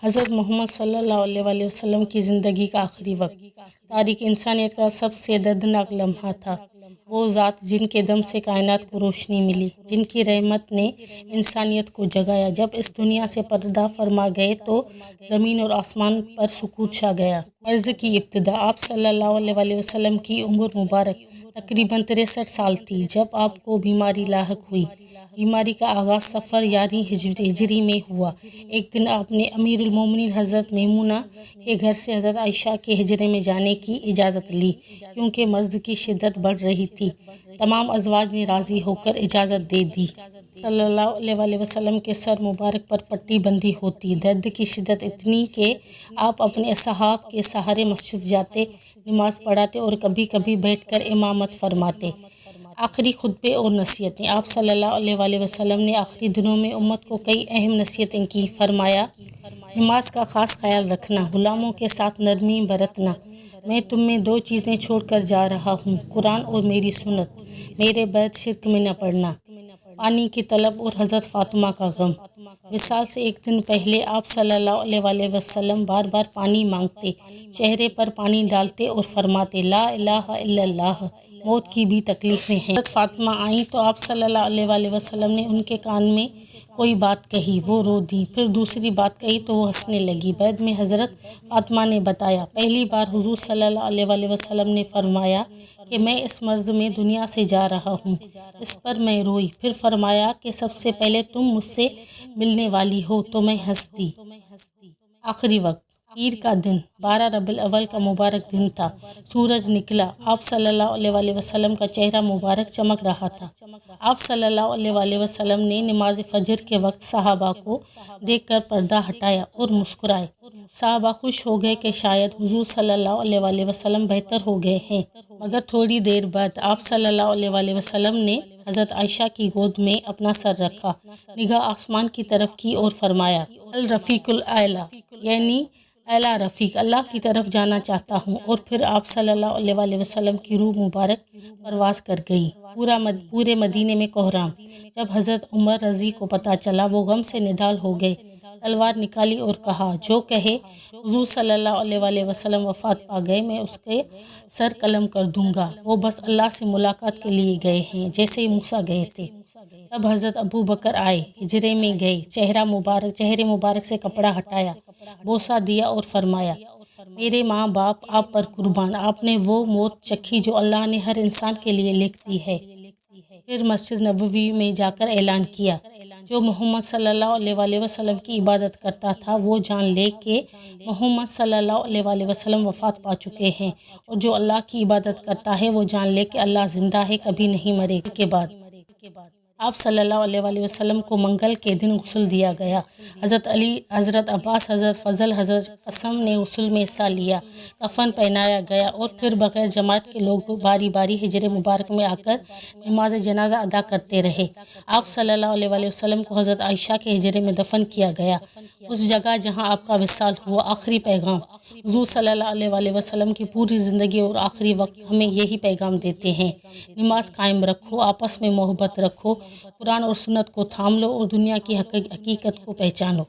حضرت محمد صلی اللہ علیہ وسلم کی زندگی کا آخری وقت تاریخ انسانیت کا سب سے دردناک لمحہ تھا۔ وہ ذات جن کے دم سے کائنات کو روشنی ملی، جن کی رحمت نے انسانیت کو جگایا، جب اس دنیا سے پردہ فرما گئے تو زمین اور آسمان پر سکوت چھا گیا۔ عرض کی ابتدا۔ آپ صلی اللہ علیہ وسلم کی عمر مبارک تقریباً 63 سال تھی جب آپ کو بیماری لاحق ہوئی۔ بیماری کا آغاز صفر 11 ہجری میں ہوا۔ ایک دن آپ نے امیر المومنین حضرت میمونہ کے گھر سے حضرت عائشہ کے حجرے میں جانے کی اجازت لی، کیونکہ مرض کی شدت بڑھ رہی تھی۔ تمام ازواج نے راضی ہو کر اجازت دے دی۔ صلی اللہ علیہ وسلم کے سر مبارک پر پٹی بندھی ہوتی۔ درد کی شدت اتنی کہ آپ اپنے اصحاب کے سہارے مسجد جاتے، نماز پڑھاتے اور کبھی کبھی بیٹھ کر امامت فرماتے۔ آخری خطبے اور نصیحتیں۔ آپ صلی اللہ علیہ وسلم نے آخری دنوں میں امت کو کئی اہم نصیحتیں کی۔ فرمایا، نماز کا خاص خیال رکھنا، غلاموں کے ساتھ نرمی برتنا۔ میں تم میں 2 چیزیں چھوڑ کر جا رہا ہوں، قرآن اور میری سنت۔ میرے بعد شرک میں نہ پڑنا۔ پانی کی طلب اور حضرت فاطمہ کا غم۔ وصال سے ایک دن پہلے آپ صلی اللہ علیہ وسلم بار بار پانی مانگتے، چہرے پر پانی ڈالتے اور فرماتے، لا الہ الا اللہ۔ موت کی بھی تکلیفیں ہیں۔ حضرت فاطمہ آئیں تو آپ صلی اللہ علیہ وسلم نے ان کے کان میں کوئی بات کہی، وہ رو دیں۔ پھر دوسری بات کہی تو وہ ہنسنے لگی۔ بعد میں حضرت فاطمہ نے بتایا، پہلی بار حضور صلی اللہ علیہ وسلم نے فرمایا کہ میں اس مرض میں دنیا سے جا رہا ہوں۔ اس پر میں روئی۔ پھر فرمایا کہ سب سے پہلے تم مجھ سے ملنے والی ہو تو میں ہنس دی۔ آخری وقت۔ پیر کا دن، 12 ربیع الاول کا مبارک دن تھا۔ سورج نکلا۔ آپ صلی اللہ علیہ وسلم کا چہرہ مبارک چمک رہا تھا۔ آپ صلی اللہ علیہ وسلم نے نماز فجر کے وقت صحابہ کو دیکھ کر پردہ ہٹایا اور مسکرائے۔ صحابہ خوش ہو گئے کہ شاید حضور صلی اللہ علیہ وسلم بہتر ہو گئے ہیں۔ مگر تھوڑی دیر بعد آپ صلی اللہ علیہ وسلم نے حضرت عائشہ کی گود میں اپنا سر رکھا، نگاہ آسمان کی طرف کی اور فرمایا، الرفیق الاعلی، یعنی اعلیٰ رفیق، اللہ کی طرف جانا چاہتا ہوں۔ اور پھر آپ صلی اللہ علیہ وسلم کی روح مبارک پرواز کر گئی۔ پورے مدینے میں کوہرام۔ جب حضرت عمر رضی کو پتہ چلا، وہ غم سے نڈال ہو گئے۔ تلوار نکالی اور کہا، جو کہے حضور صلی اللہ علیہ وسلم وفات پا گئے، میں اس کے سر قلم کر دوں گا۔ وہ بس اللہ سے ملاقات کے لیے گئے ہیں، جیسے موسیٰ گئے تھے۔ تب حضرت ابو بکر آئے، حجرے میں گئے، چہرے مبارک سے کپڑا ہٹایا، بوسہ دیا اور فرمایا، میرے ماں باپ آپ پر قربان، آپ نے وہ موت چکھی جو اللہ نے ہر انسان کے لیے لکھ دی ہے۔ پھر مسجد نبوی میں جا کر اعلان کیا، جو محمد صلی اللہ علیہ وسلم کی عبادت کرتا تھا وہ جان لے کہ محمد صلی اللہ علیہ وسلم وفات پا چکے ہیں، اور جو اللہ کی عبادت کرتا ہے وہ جان لے کہ اللہ زندہ ہے، کبھی نہیں مرے گا۔ کے بعد آپ صلی اللہ علیہ وسلم کو منگل کے دن غسل دیا گیا۔ حضرت علی، حضرت عباس، حضرت فضل، حضرت قاسم نے غسل میں حصہ لیا، کفن پہنایا گیا اور پھر بغیر جماعت کے لوگ باری باری حجرے مبارک میں آ کر نماز جنازہ ادا کرتے رہے۔ آپ صلی اللہ علیہ وسلم کو حضرت عائشہ کے حجرے میں دفن کیا گیا، اس جگہ جہاں آپ کا وصال ہوا۔ آخری پیغام۔ حضور صلی اللہ علیہ وسلم کی پوری زندگی اور آخری وقت ہمیں یہی پیغام دیتے ہیں، نماز قائم رکھو، آپس میں محبت رکھو، قرآن اور سنت کو تھام لو اور دنیا کی حقیقت کو پہچانو۔